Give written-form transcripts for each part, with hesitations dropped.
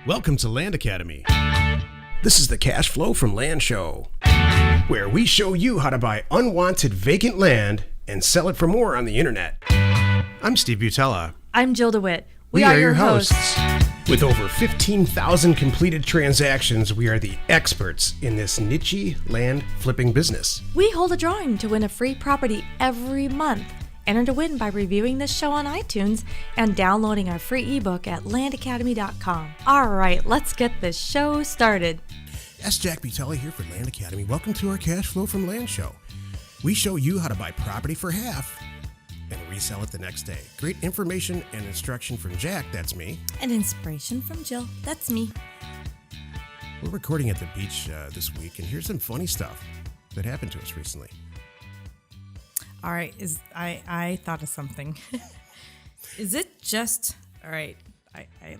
Welcome to Land Academy. This is the Cash Flow from Land show, where we show you how to buy unwanted vacant land and sell it for more on the internet. I'm Steve Butala. I'm Jill DeWit. We are your hosts. With over 15,000 completed transactions, we are the experts in this niche land flipping business. We hold a drawing to win a free property every month. Enter to win by reviewing this show on iTunes and downloading our free ebook at landacademy.com. All right, let's get this show started. Yes, Jack Butala here for Land Academy. Welcome to our Cash Flow from Land show. We show you how to buy property for half and resell it the next day. Great information and instruction from Jack, that's me. And inspiration from Jill, that's me. We're recording at the beach this week, and here's some funny stuff that happened to us recently. All right, I thought of something. Is it just, all right,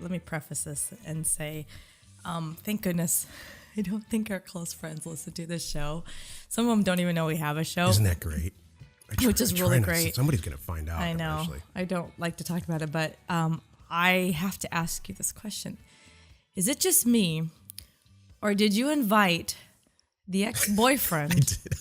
let me preface this and say, thank goodness I don't think our close friends listen to this show. Some of them don't even know we have a show. Isn't that great? Which is really great. Somebody's going to find out. I know. Eventually. I don't like to talk about it, but I have to ask you this question. Is it just me, or did you invite the ex-boyfriend I did.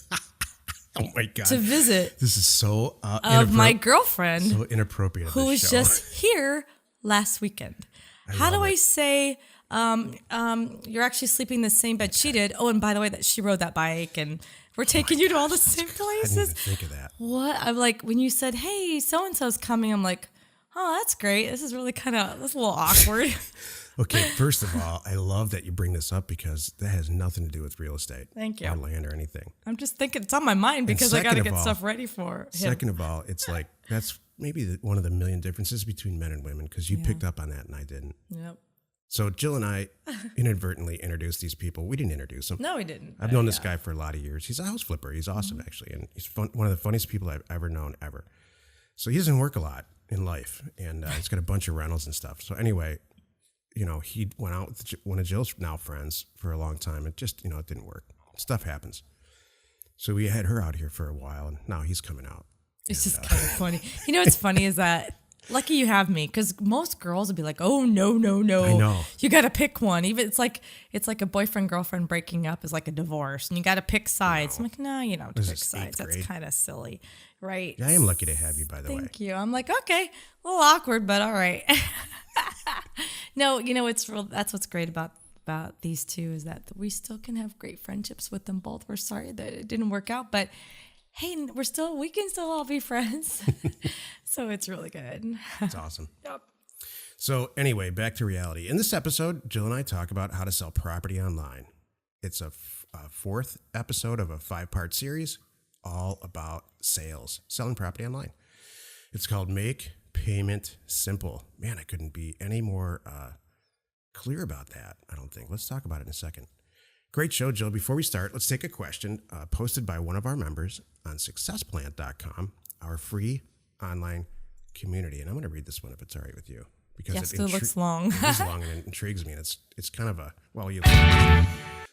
Oh my God. to visit This is so of my girlfriend so inappropriate. who was just here last weekend? How do I say you're actually sleeping in the same bed she did? Oh, and by the way, that she rode that bike and we're taking you to all the same I places. didn't even think of that. What? I'm like, when you said, hey, so-and-so's coming, I'm like, oh, that's great. This is really that's a little awkward. Okay, first of all, I love that you bring this up because that has nothing to do with real estate. Thank you. Or land or anything. I'm just thinking it's on my mind because I got to get stuff ready for him. Second of all, it's like that's maybe one of the million differences between men and women because you picked up on that and I didn't. Yep. So Jill and I inadvertently introduced these people. We didn't introduce them. No, we didn't. I've known this guy for a lot of years. He's a house flipper. He's awesome, actually. And he's one of the funniest people I've ever known, ever. So he doesn't work a lot in life. And he's got a bunch of rentals and stuff. So anyway, you know, he went out with one of Jill's now friends for a long time. It just, it didn't work. Stuff happens. So we had her out here for a while. And now he's coming out. It's just kind of funny. You know what's funny is that lucky you have me, because most girls would be like, "Oh no, no, no! I know. You got to pick one." Even it's like a boyfriend girlfriend breaking up is like a divorce, and you got to pick sides. I'm like, no, you don't have to pick sides. That's kind of silly, right? I am lucky to have you, by the way. Thank you. I'm like, okay, a little awkward, but all right. No, it's real. That's what's great about these two is that we still can have great friendships with them both. We're sorry that it didn't work out, but hey, we can still all be friends. So it's really good. That's awesome. Yep. So anyway, back to reality. In this episode, Jill and I talk about how to sell property online. It's a fourth episode of a 5-part series all about sales, selling property online. It's called Make Payment Simple. Man, I couldn't be any more clear about that, I don't think. Let's talk about it in a second. Great show, Jill. Before we start, let's take a question posted by one of our members on successplant.com, our free online community. And I'm going to read this one if it's all right with you. Because yes, it looks long. It is long and it intrigues me. And it's kind of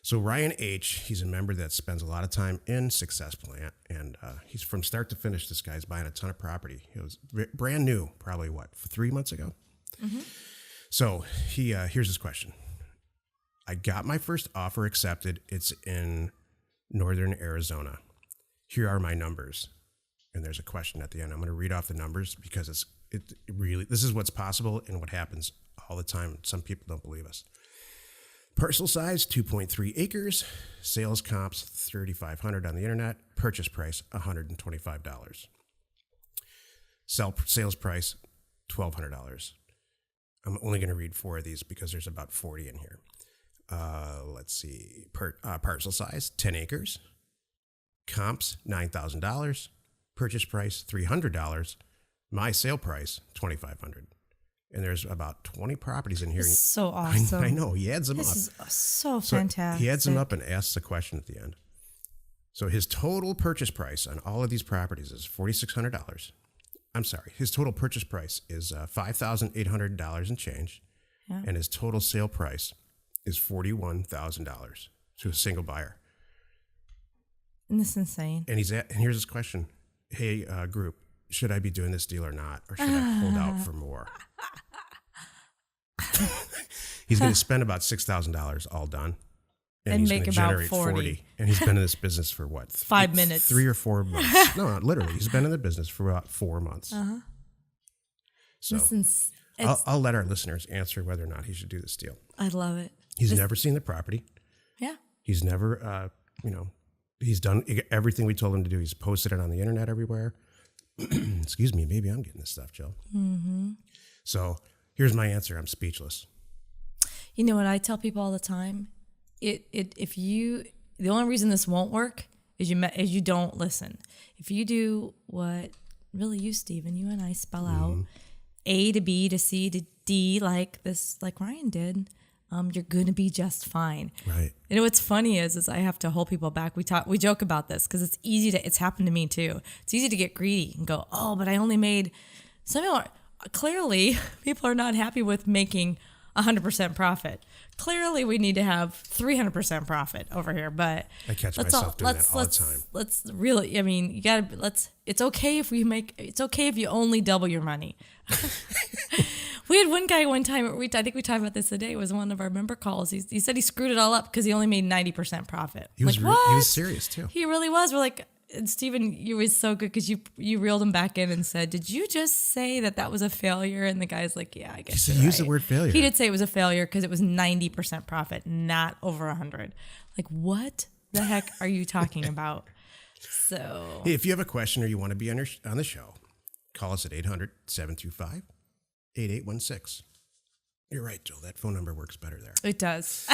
So Ryan H., he's a member that spends a lot of time in Success Plant. And he's from start to finish, this guy's buying a ton of property. He was brand new, probably 3 months ago? Mm-hmm. So here's his question. I got my first offer accepted. It's in northern Arizona. Here are my numbers. And there's a question at the end. I'm going to read off the numbers because this is what's possible and what happens all the time. Some people don't believe us. Parcel size, 2.3 acres. Sales comps, $3,500 on the internet. Purchase price, $125. Sales price, $1,200. I'm only going to read 4 of these because there's about 40 in here. Let's see. Parcel size, 10 acres. Comps, $9,000. Purchase price, $300. My sale price, $2,500. And there's about 20 properties in here. This is so awesome. I know. He adds them up. This is so fantastic. He adds them up and asks the question at the end. So his total purchase price on all of these properties is $4,600. I'm sorry. His total purchase price is $5,800 and change. Yeah. And his total sale price is $41,000 to a single buyer. Isn't this insane? And here's his question. Hey, group, should I be doing this deal or not? Or should I hold out for more? He's going to spend about $6,000 all done. And he's make gonna about generate 40. And he's been in this business for what? 5 minutes. 3 or 4 months. No, literally. He's been in the business for about 4 months. Uh-huh. So Listen, I'll let our listeners answer whether or not he should do this deal. I love it. He's never seen the property. Yeah. He's never, he's done everything we told him to do. He's posted it on the internet everywhere. Excuse me. Maybe I'm getting this stuff, Jill. Mm-hmm. So here's my answer. I'm speechless. You know what I tell people all the time? The only reason this won't work is you don't listen. If you do what really you, Stephen, you and I spell out A to B to C to D like Ryan did, you're gonna be just fine. Right. And what's funny is I have to hold people back. We joke about this because it's happened to me too. It's easy to get greedy and go, oh, but I only made. Clearly, people are not happy with making 100% profit. Clearly, we need to have 300% profit over here. But I catch myself doing that all the time. Let's really, you gotta. It's okay if it's okay if you only double your money. We had one guy one time. I think we talked about this today. It was one of our member calls. He said he screwed it all up because he only made 90% profit. He was serious too. He really was. We're like, and Stephen, you were so good because you reeled him back in and said, "Did you just say that was a failure?" And the guy's like, "Yeah, I guess." He used the word failure. He did say it was a failure because it was 90% profit, not over 100. Like, what the heck are you talking about? So, hey, if you have a question or you want to be on the show, call us at 800-725-8816. You're right, Jill. That phone number works better there. it does.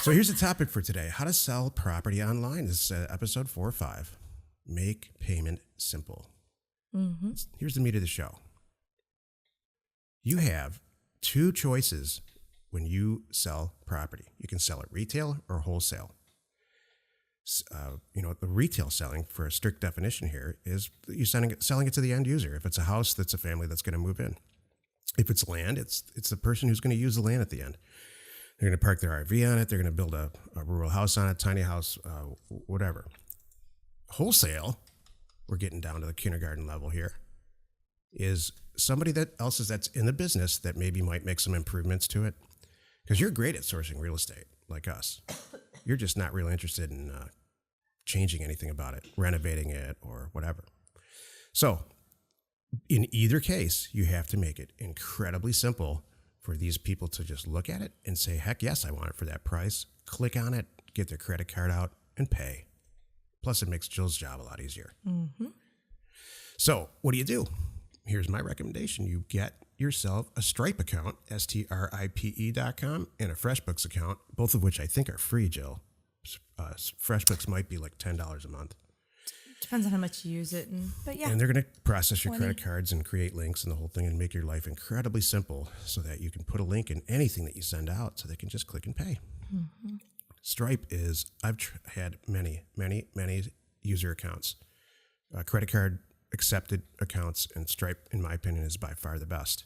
So here's the topic for today: how to sell property online. This is episode 4 or 5. Make payment simple. Mm-hmm. Here's the meat of the show. You have 2 choices when you sell property. You can sell it retail or wholesale. The retail selling, for a strict definition here, is you selling it to the end user. If it's a house, that's a family that's going to move in. If it's land, it's the person who's going to use the land at the end. They're going to park their RV on it. They're going to build a rural house on it, tiny house, whatever. Wholesale, we're getting down to the kindergarten level here, is somebody that's in the business that maybe might make some improvements to it. Because you're great at sourcing real estate, like us. You're just not really interested in changing anything about it, renovating it, or whatever. So in either case, you have to make it incredibly simple for these people to just look at it and say, heck yes, I want it for that price. Click on it, get their credit card out, and pay. Plus, it makes Jill's job a lot easier. Mm-hmm. So what do? Here's my recommendation. You get yourself a Stripe account, STRIPE.com, and a FreshBooks account, both of which I think are free, Jill. FreshBooks might be like $10 a month. Depends on how much you use it. But yeah. And they're going to process your credit cards and create links and the whole thing and make your life incredibly simple so that you can put a link in anything that you send out so they can just click and pay. Mm-hmm. Stripe is, I've had many, many, many user accounts, credit card accepted accounts, and Stripe, in my opinion, is by far the best.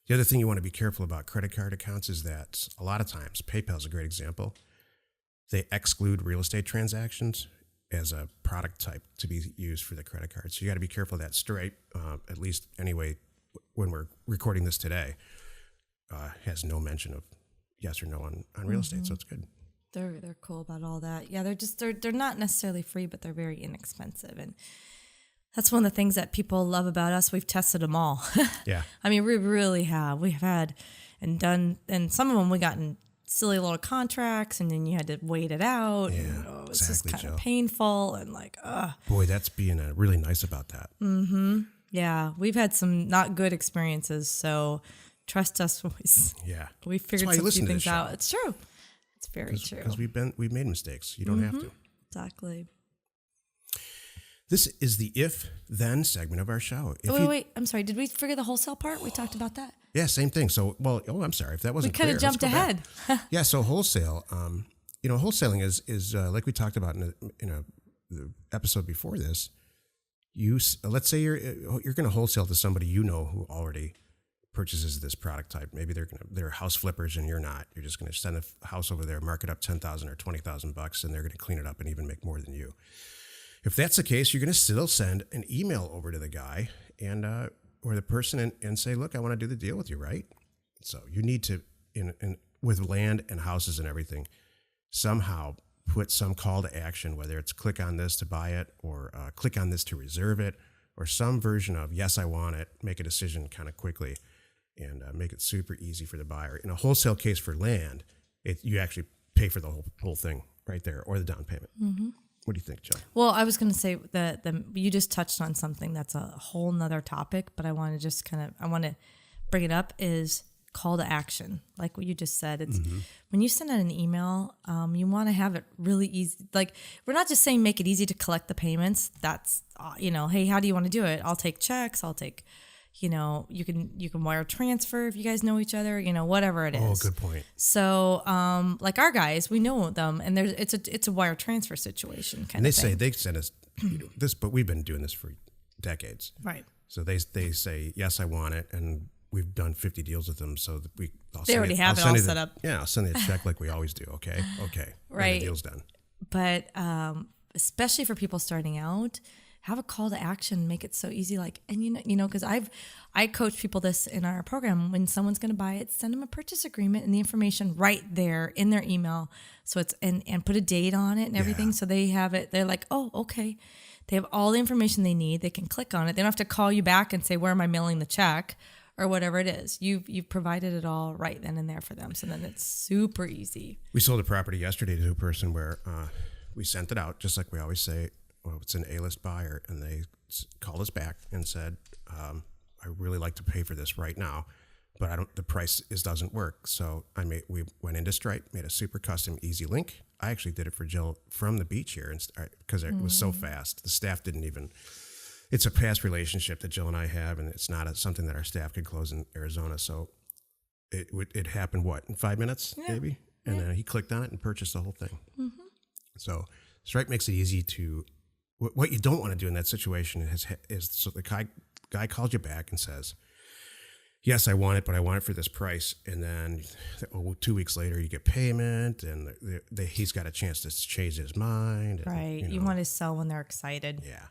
The other thing you want to be careful about credit card accounts is that a lot of times, PayPal is a great example, they exclude real estate transactions as a product type to be used for the credit card. So you got to be careful that Stripe, at least anyway, when we're recording this today, has no mention of yes or no on real estate. So it's good. They're cool about all that. Yeah, they're not necessarily free, but they're very inexpensive. And that's one of the things that people love about us. We've tested them all. Yeah. I mean, we really have. We've had and done, and some of them we got in silly little contracts, and then you had to wait it out. Yeah, and, it's exactly, just kind Jill. of painful and like, Boy, that's being really nice about that. Mm-hmm. Yeah, we've had some not good experiences, so trust us. Yeah. We figured some few things out. It's true. It's very true. Because we've made mistakes. You don't have to. Exactly. This is the if-then segment of our show. Wait. I'm sorry. Did we forget the wholesale part? We talked about that. Yeah, same thing. So, I'm sorry if that wasn't clear. We kind of jumped ahead. Yeah, so wholesale, wholesaling is like we talked about in the episode before this. Let's say you're going to wholesale to somebody who already purchases this product type. Maybe they're house flippers and you're not. You're just going to send a house over there, mark it up $10,000 or $20,000, and they're going to clean it up and even make more than you. If that's the case, you're going to still send an email over to the guy and or the person and say, look, I want to do the deal with you, right? So you need to, with land and houses and everything, somehow put some call to action, whether it's click on this to buy it or click on this to reserve it, or some version of, yes, I want it, make a decision kind of quickly, and make it super easy for the buyer. In a wholesale case for land, you actually pay for the whole thing right there, or the down payment. Mm-hmm. What do you think, Jill? Well, I was going to say that you just touched on something that's a whole nother topic, but I want to just I want to bring it up, is call to action. Like what you just said, it's when you send out an email, you want to have it really easy. Like, we're not just saying make it easy to collect the payments. That's, hey, how do you want to do it? I'll take checks. I'll take, you can wire transfer if you guys know each other, whatever it is. Oh, good point. So, like our guys, we know them, and it's a wire transfer situation kind and of thing. they send us this, but we've been doing this for decades. Right. So they say, yes, I want it, and we've done 50 deals with them. So they already have it all set up. Yeah, I'll send you a check like we always do. Okay. Right. And the deal's done. But especially for people starting out, have a call to action, make it so easy. Like, and because I coach people this in our program. When someone's going to buy it, send them a purchase agreement and the information right there in their email. So it's and put a date on it and everything. Yeah. So they have it. They're like, oh, okay. They have all the information they need. They can click on it. They don't have to call you back and say, where am I mailing the check? Or whatever it is. You've provided it all right then and there for them. So then it's super easy. We sold a property yesterday to a person where we sent it out, just like we always say. Well, it's an A-list buyer, and they called us back and said, I really like to pay for this right now, but the price doesn't work. So we went into Stripe, made a super custom easy link. I actually did it for Jill from the beach here, because it was so fast. The staff didn't even. It's a past relationship that Jill and I have, and it's not something that our staff could close in Arizona. So it happened, in 5 minutes, maybe? And then he clicked on it and purchased the whole thing. Mm-hmm. So Stripe makes it easy to. What you don't want to do in that situation is so the guy calls you back and says, yes, I want it, but I want it for this price. And then 2 weeks later, you get payment, and he's got a chance to change his mind. And, right. You want to sell when they're excited. Yeah.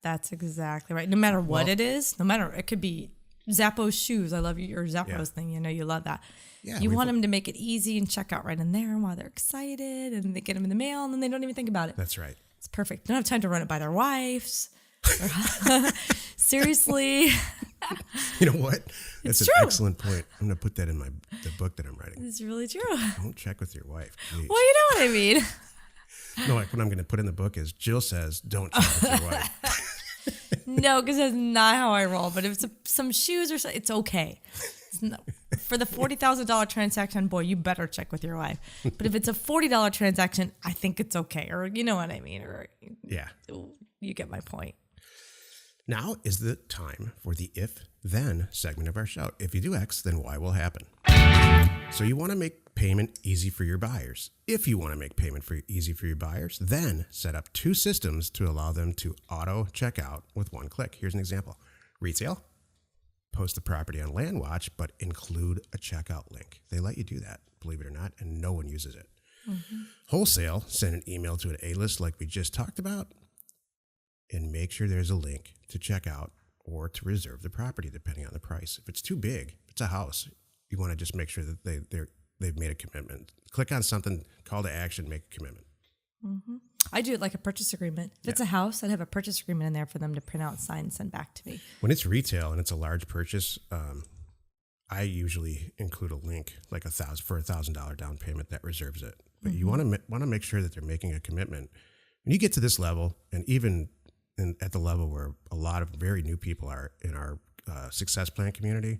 That's exactly right. No matter what it is, it could be Zappos shoes. I love your Zappos thing. You love that. Yeah, you want them to make it easy and check out right in there while they're excited, and they get them in the mail, and then they don't even think about it. That's right. It's perfect. They don't have time to run it by their wives. Seriously. You know what? That's It's an true. excellent point. I'm going to put that in the book that I'm writing. It's really true. Don't check with your wife, please. Well, you know what I mean. No, what I'm going to put in the book is Jill says, don't check with your wife. No, because that's not how I roll. But if it's some shoes or something, it's okay. For the $40,000 transaction, boy, you better check with your wife. But if it's a $40 transaction, I think it's okay. Or you know what I mean? Or Yeah. You get my point. Now is the time for the if-then segment of our show. If you do X, then Y will happen. So you want to make payment easy for your buyers. If you want to make payment easy for your buyers, then set up 2 systems to allow them to auto check out with 1 click. Here's an example. Resale, post the property on LandWatch, but include a checkout link. They let you do that, believe it or not, and no one uses it. Mm-hmm. Wholesale, send an email to an A-list like we just talked about, and make sure there's a link to check out or to reserve the property, depending on the price. If it's too big, if it's a house, you want to just make sure that they've made a commitment. Click on something, call to action, make a commitment. Mm-hmm. I do it like a purchase agreement. If it's a house, I'd have a purchase agreement in there for them to print out, sign, and send back to me. When it's retail and it's a large purchase, I usually include a link like for $1,000 down payment that reserves it. But you want to make sure that they're making a commitment. When you get to this level, and even at the level where a lot of very new people are in our success plan community,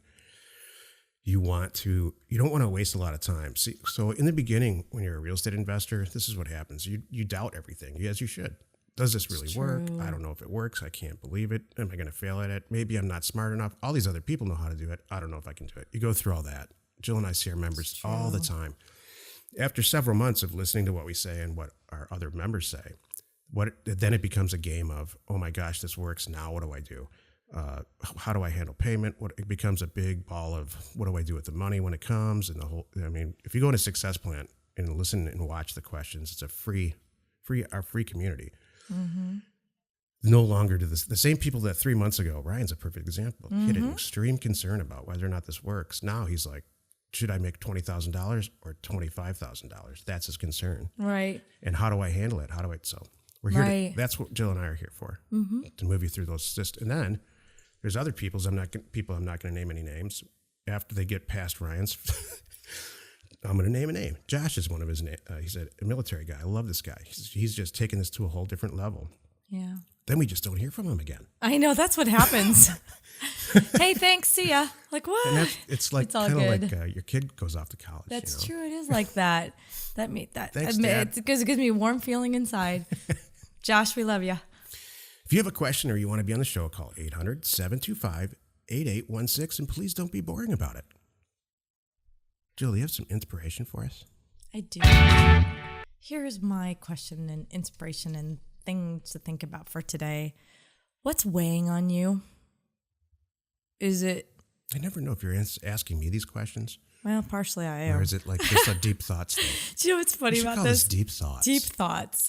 you don't want to waste a lot of time. See, so in the beginning, when you're a real estate investor, this is what happens. You doubt everything, as you should. Does this really work? I don't know if it works. I can't believe it. Am I going to fail at it? Maybe I'm not smart enough. All these other people know how to do it. I don't know if I can do it. You go through all that. Jill and I see our members all the time. After several months of listening to what we say and what our other members say, then it becomes a game of, oh my gosh, this works. Now what do I do? How do I handle payment? It becomes a big ball of what do I do with the money when it comes, and if you go into Success Plan and listen and watch the questions, it's our free community. Mm-hmm. No longer do the same people that 3 months ago, Ryan's a perfect example. He had an extreme concern about whether or not this works. Now he's like, should I make $20,000 or $25,000? That's his concern. Right. And how do I handle it? So we're here. Right. That's what Jill and I are here for, to move you through those systems. And then there's other people. I'm not going to name any names. After they get past Ryan's, I'm going to name a name. Josh is one of his names. He's a military guy. I love this guy. He's just taken this to a whole different level. Yeah. Then we just don't hear from him again. I know, that's what happens. Hey, thanks, see ya. Like, what? And it's like It's all kind of good. like your kid goes off to college. That's you know? true. It is like that. Thanks, Dad. It gives me a warm feeling inside. Josh, we love you. If you have a question or you want to be on the show, call 800-725-8816, and please don't be boring about it. Jill, do you have some inspiration for us? I do. Here's my question and inspiration and things to think about for today. What's weighing on you? Is it? I never know if you're asking me these questions. Well, partially I am. Or is it like just a deep thoughts thing? Do you know what's funny We should about call this? Deep Thoughts. Deep thoughts.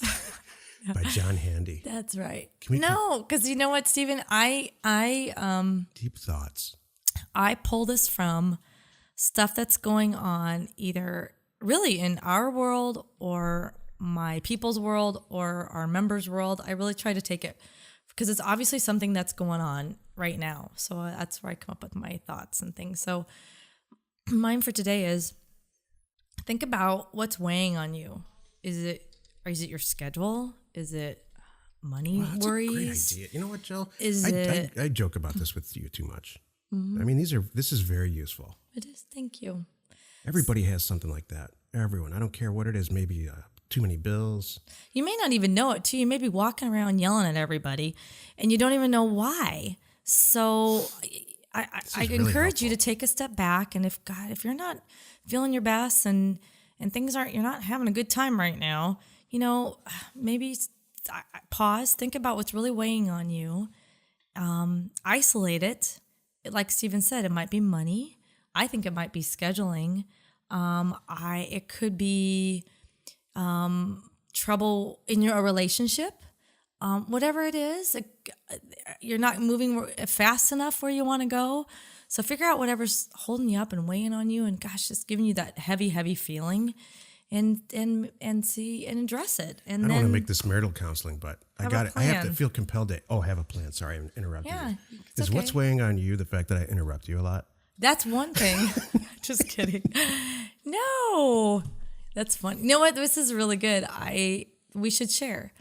By John Handy. That's right. Can we No, because you know what, Stephen? Deep Thoughts. I pull this from stuff that's going on either really in our world or my people's world or our members' world. I really try to take it because it's obviously something that's going on right now. So that's where I come up with my thoughts and things. So mine for today is think about what's weighing on you. Is it your schedule? Is it money Wow, that's worries? a great idea. You know what, Jill? Is I joke about this with you too much. I mean, this is very useful. It is. Thank you. Everybody has something like that. Everyone. I don't care what it is. Maybe too many bills. You may not even know it too. You may be walking around yelling at everybody and you don't even know why. So I really encourage you helpful. to take a step back. And if you're not feeling your best and things you're not having a good time right now, maybe pause, think about what's really weighing on you. Isolate it. Like Stephen said, it might be money. I think it might be scheduling. It could be trouble in your relationship. Whatever it is, you're not moving fast enough where you want to go. So figure out whatever's holding you up and weighing on you, and gosh, just giving you that heavy, heavy feeling, and see and address it. And I don't then want to make this marital counseling, but I have got a it. I have to plan. feel compelled to. Oh, have a plan. Sorry, I'm interrupting Yeah, you. it's Is what's okay. weighing on you the fact that I interrupt you a lot? That's one thing. Just kidding. No, that's fun. You know what? This is really good. We should share.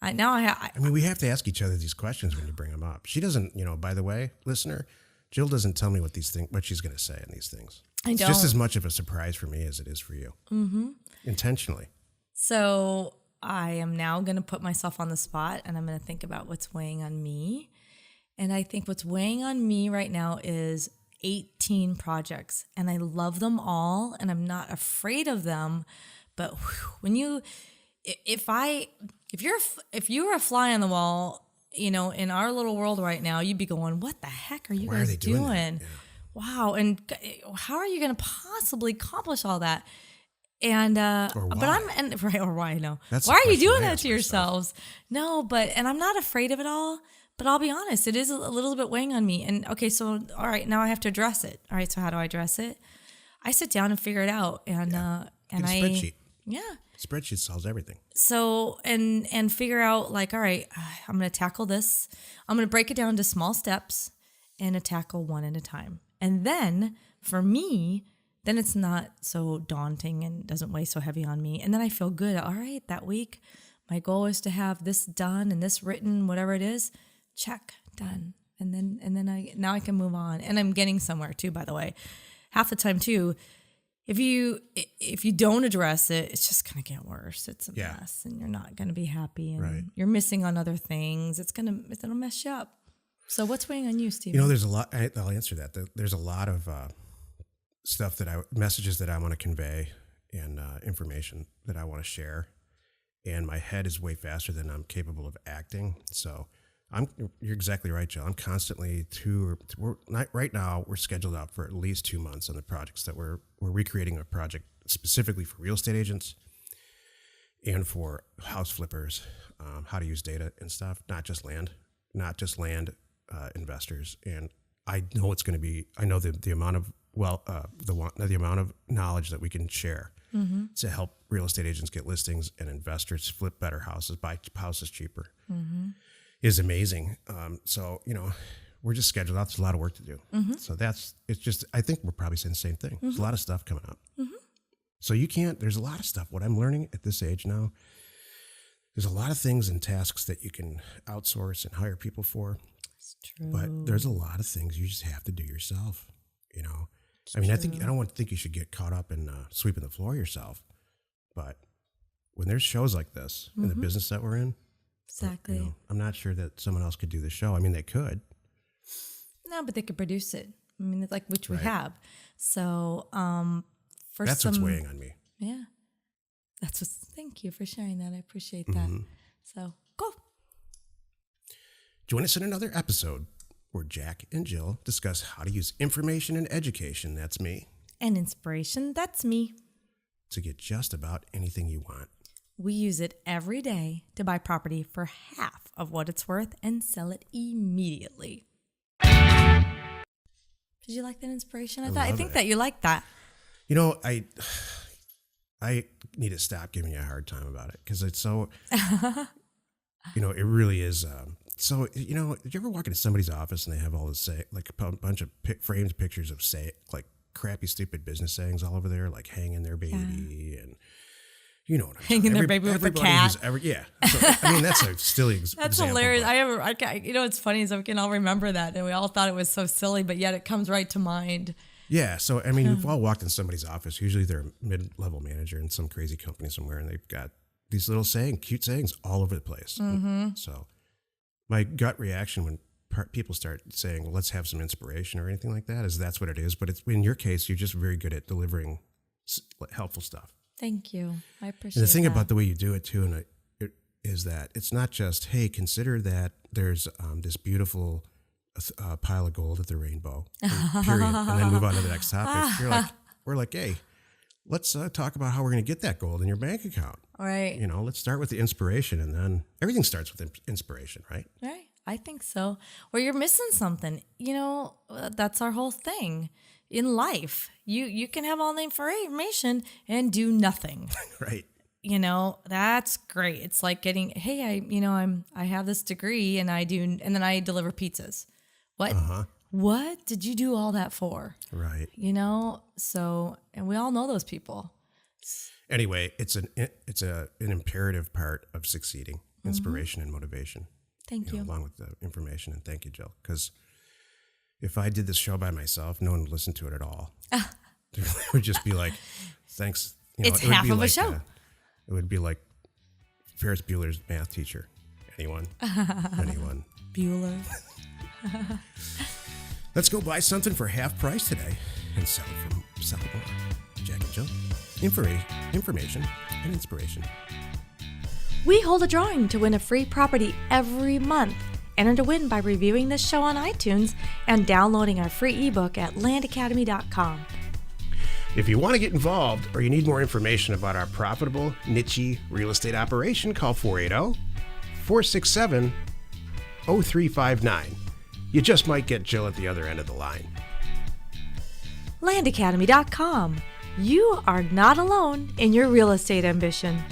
I mean, we have to ask each other these questions when you bring them up. She doesn't, by the way, listener, Jill doesn't tell me what she's going to say on these things. It's just as much of a surprise for me as it is for you. Mm-hmm. Intentionally. So I am now going to put myself on the spot and I'm going to think about what's weighing on me. And I think what's weighing on me right now is 18 projects, and I love them all and I'm not afraid of them. But if you were a fly on the wall, in our little world right now, you'd be going, what the heck are you Why are guys they doing that? doing? Yeah. Wow. And how are you going to possibly accomplish all that? And, Or why? or why? No. That's Why the are you question doing I that ask to myself. yourselves? No, and I'm not afraid of it all, but I'll be honest, it is a little bit weighing on me. And okay, so, all right, now I have to address it. All right. So how do I address it? I sit down and figure it out. And, Get a spreadsheet. Yeah. Spreadsheet solves everything. So, and figure out like, all right, I'm going to tackle this. I'm going to break it down to small steps and tackle one at a time. And then for me, then it's not so daunting and doesn't weigh so heavy on me. And then I feel good. All right, that week, my goal is to have this done and this written, whatever it is, check, done. And then now I can move on. And I'm getting somewhere too, by the way. Half the time too, if you don't address it, it's just going to get worse. It's a mess and you're not going to be happy and Right. you're missing on other things. It'll mess you up. So what's weighing on you, Stephen? There's a lot. I'll answer that. There's a lot of stuff messages that I want to convey and information that I want to share. And my head is way faster than I'm capable of acting. So you're exactly right, Joe. I'm constantly right now we're scheduled out for at least 2 months on the projects that we're recreating a project specifically for real estate agents and for house flippers, how to use data and stuff, not just land investors. And I know it's going to be, I know the amount of the amount of knowledge that we can share to help real estate agents get listings and investors flip better houses, buy houses cheaper, is amazing. So, we're just scheduled out. There's a lot of work to do. So I think we're probably saying the same thing. There's a lot of stuff coming up. So there's a lot of stuff. What I'm learning at this age now, there's a lot of things and tasks that you can outsource and hire people for. It's true. But there's a lot of things you just have to do yourself, I don't think you should get caught up in sweeping the floor yourself. But when there's shows like this in the business that we're in, exactly. I'm not sure that someone else could do the show. I mean, they could. No, but they could produce it. I mean, it's like which we Right. have. So, That's what's weighing on me. Yeah, thank you for sharing that. I appreciate that. So, cool. Join us in another episode where Jack and Jill discuss how to use information and education, that's me, And inspiration, that's me. to get just about anything you want. We use it every day to buy property for half of what it's worth and sell it immediately. Did you like that inspiration? I think that you liked that. I need to stop giving you a hard time about it because it's so, it really is. So, did you ever walk into somebody's office and they have all this, like a bunch of framed pictures of, like crappy, stupid business sayings all over there, like hanging their baby and, what I'm Hanging their baby with a cat. So, that's a silly That's example. hilarious. But It's funny is we can all remember that, and we all thought it was so silly, but yet it comes right to mind. Yeah. So, we've all walked in somebody's office. Usually they're a mid-level manager in some crazy company somewhere, and they've got these little cute sayings all over the place. So my gut reaction when people start saying, well, let's have some inspiration or anything like that, is that's what it is. But in your case, you're just very good at delivering helpful stuff. Thank you. I appreciate And the thing that. about the way you do it too, is that it's not just, hey, consider that there's this beautiful pile of gold at the rainbow, period, and then move on to the next topic. We're like, hey, let's talk about how we're going to get that gold in your bank account. Right. Let's start with the inspiration, and then everything starts with inspiration, right? Right. I think so. Or you're missing something. That's our whole thing in life. You can have all the information and do nothing. Right. That's great. It's like getting, hey, I have this degree and then I deliver pizzas. What? What did you do all that for? Right. So, and we all know those people. Anyway, it's an imperative part of succeeding, inspiration and motivation. Thank you. Along with the information. And thank you, Jill. Because if I did this show by myself, no one would listen to it at all. It would just be like, thanks. It's it would half be of a like show. It would be like Ferris Bueller's math teacher. Anyone? Bueller. Let's go buy something for half price today and sell it more. Jack and Jill. Information and inspiration. We hold a drawing to win a free property every month. Enter to win by reviewing this show on iTunes and downloading our free ebook at landacademy.com. If you want to get involved or you need more information about our profitable, niche real estate operation, call 480-467-0359. You just might get Jill at the other end of the line. landacademy.com. You are not alone in your real estate ambition.